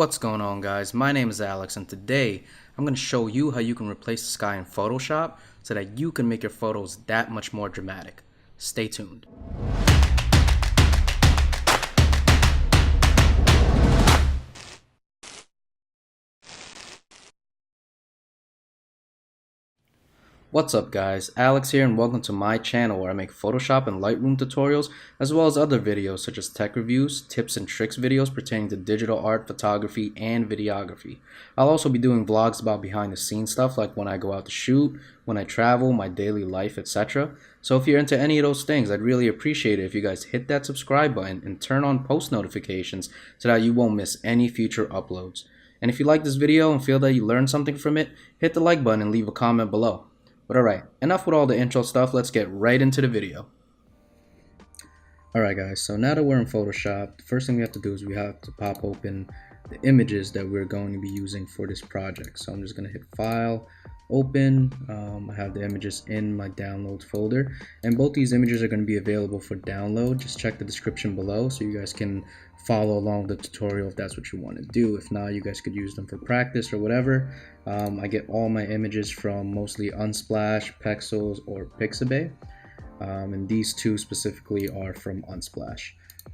What's going on, guys? My name is Alex, and today I'm going to show you how you can replace the sky in Photoshop so that you can make your photos that much more dramatic. Stay tuned. What's up, guys? Alex here, and welcome to my channel where I make Photoshop and Lightroom tutorials as well as other videos such as tech reviews, tips and tricks videos pertaining to digital art, photography, and videography. I'll also be doing vlogs about behind the scenes stuff like when I go out to shoot, when I travel, my daily life, etc. So if you're into any of those things, I'd really appreciate it if you guys hit that subscribe button and turn on post notifications so that you won't miss any future uploads. And if you like this video and feel that you learned something from it, hit the like button and leave a comment below. But alright, enough with all the intro stuff, let's get right into the video. Alright guys, so now that we're in Photoshop, the first thing we have to do is we have to pop open the images that we're going to be using for this project. So I'm just going to hit File, Open. I have the images in my downloads folder, and both these images are going to be available for download. Just check the description below so you guys can follow along the tutorial if that's what you want to do. If not, you guys could use them for practice or whatever. I get all my images from mostly Unsplash, Pexels, or Pixabay, and these two specifically are from Unsplash.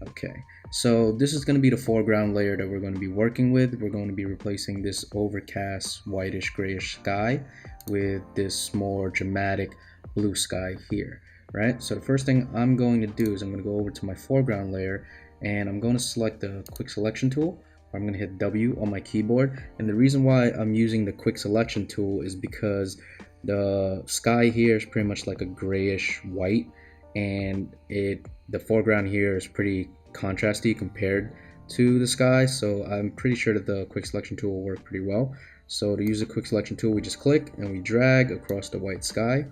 Okay, so this is going to be the foreground layer that we're going to be working with. We're going to be replacing this overcast whitish grayish sky with this more dramatic blue sky here, right? So the first thing I'm going to do is I'm going to go over to my foreground layer and I'm going to select the quick selection tool. I'm going to hit W on my keyboard, and the reason why I'm using the quick selection tool is because the sky here is pretty much like a grayish white, and the foreground here is pretty contrasty compared to the sky, so I'm pretty sure that the quick selection tool will work pretty well. So to use the quick selection tool, we just click and we drag across the white sky,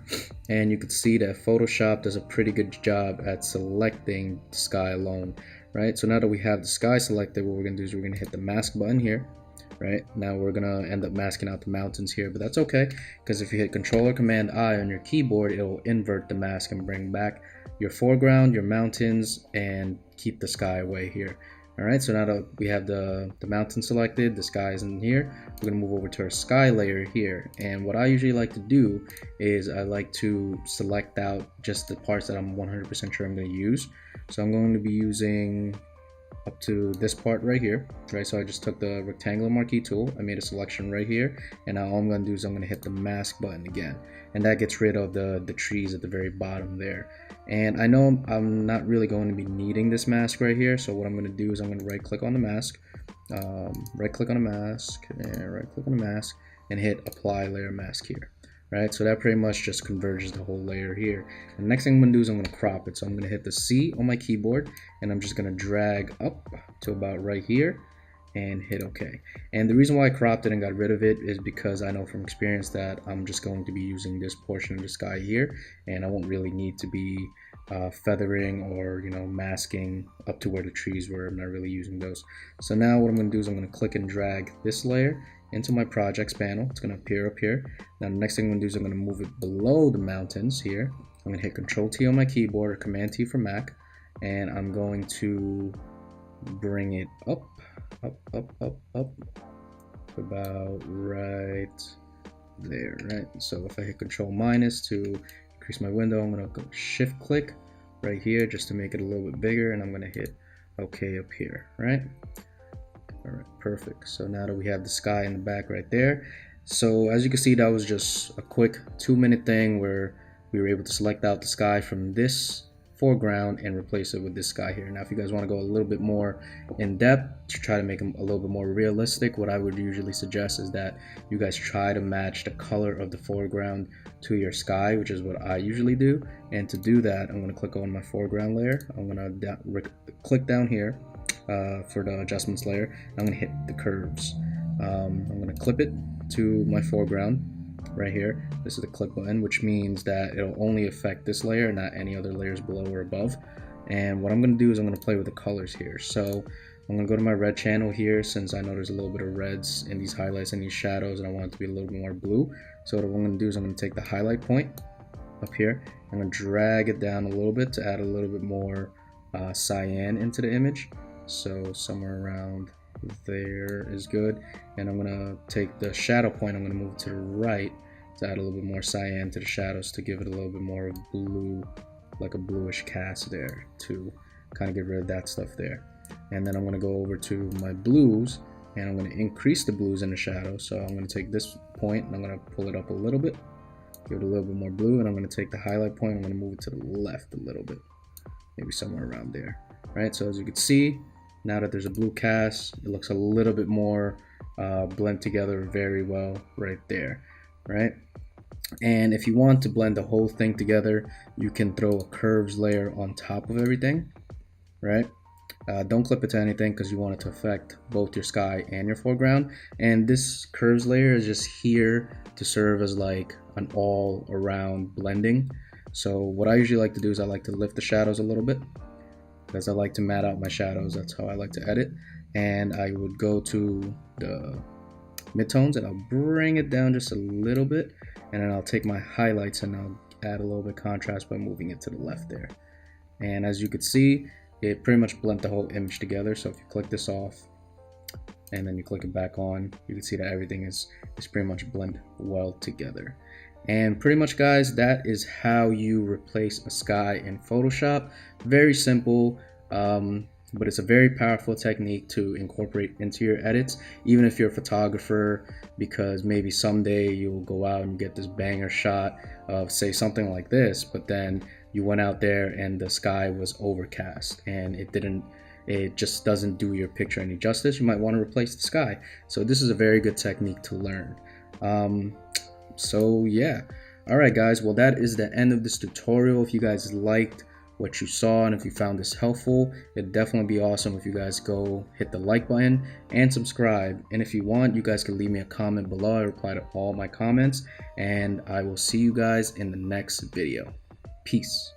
and you can see that Photoshop does a pretty good job at selecting the sky alone, right? So now that we have the sky selected, what we're going to do is we're going to hit the mask button here. Right now we're gonna end up masking out the mountains here, but that's okay, because if you hit Control or Command I on your keyboard, it'll invert the mask and bring back your foreground, your mountains, and keep the sky away here. Alright, so now that we have the mountain selected, the sky is in here, we're gonna move over to our sky layer here. And what I usually like to do is I like to select out just the parts that I'm 100% sure I'm gonna use. So I'm going to be using up to this part right here, right? So I just took the rectangular marquee tool, I made a selection right here, and now all I'm going to do is I'm going to hit the mask button again, and that gets rid of the trees at the very bottom there. And I know I'm not really going to be needing this mask right here, so what I'm going to do is I'm going to right click on the mask, right click on the mask, and right click on the mask, and hit apply layer mask here. Right, so that pretty much just converges the whole layer here. And the next thing I'm going to do is I'm going to crop it. So I'm going to hit the C on my keyboard, and I'm just going to drag up to about right here and hit OK. And the reason why I cropped it and got rid of it is because I know from experience that I'm just going to be using this portion of the sky here, and I won't really need to be feathering or masking up to where the trees were. I'm not really using those. So now what I'm going to do is I'm going to click and drag this layer into my projects panel. It's going to appear up here. Now the next thing I'm going to do is I'm going to move it below the mountains here. I'm going to hit Control T on my keyboard or Command T for Mac, and I'm going to bring it up to about right there, right? So if I hit Control minus to increase my window, I'm going to go shift click right here just to make it a little bit bigger, and I'm going to hit OK up here, right? Alright, perfect. So now that we have the sky in the back right there, so as you can see, that was just a quick 2-minute thing where we were able to select out the sky from this foreground and replace it with this sky here. Now if you guys want to go a little bit more in depth to try to make them a little bit more realistic, what I would usually suggest is that you guys try to match the color of the foreground to your sky, which is what I usually do. And to do that, I'm going to click on my foreground layer. I'm going to click down here for the adjustments layer. I'm going to hit the curves. I'm going to clip it to my foreground right here. This is the clip button, which means that it'll only affect this layer, not any other layers below or above. And what I'm going to do is I'm going to play with the colors here. So I'm going to go to my red channel here, since I know there's a little bit of reds in these highlights and these shadows, and I want it to be a little bit more blue. So what I'm going to do is I'm going to take the highlight point up here. I'm going to drag it down a little bit to add a little bit more cyan into the image. So somewhere around there is good. And I'm gonna take the shadow point, I'm gonna move it to the right to add a little bit more cyan to the shadows to give it a little bit more of blue, like a bluish cast there, to kind of get rid of that stuff there. And then I'm gonna go over to my blues and I'm gonna increase the blues in the shadow. So I'm gonna take this point and I'm gonna pull it up a little bit, give it a little bit more blue, and I'm gonna take the highlight point, I'm gonna move it to the left a little bit, maybe somewhere around there. Right, so as you can see, now that there's a blue cast, it looks a little bit more blend together very well right there, right? And if you want to blend the whole thing together, you can throw a curves layer on top of everything, right? Don't clip it to anything because you want it to affect both your sky and your foreground. And this curves layer is just here to serve as like an all around blending. So what I usually like to do is I like to lift the shadows a little bit, because I like to matte out my shadows. That's how I like to edit. And I would go to the midtones and I'll bring it down just a little bit, and then I'll take my highlights and I'll add a little bit of contrast by moving it to the left there. And as you can see, it pretty much blends the whole image together. So if you click this off and then you click it back on, you can see that everything is pretty much blend well together. And pretty much, guys, that is how you replace a sky in Photoshop. Very simple, but it's a very powerful technique to incorporate into your edits, even if you're a photographer, because maybe someday you'll go out and get this banger shot of, say, something like this, but then you went out there and the sky was overcast and it just doesn't do your picture any justice. You might want to replace the sky. So this is a very good technique to learn. So yeah, all right guys, well that is the end of this tutorial. If you guys liked what you saw and if you found this helpful, it'd definitely be awesome if you guys go hit the like button and subscribe. And if you want, you guys can leave me a comment below. I reply to all my comments, and I will see you guys in the next video. Peace.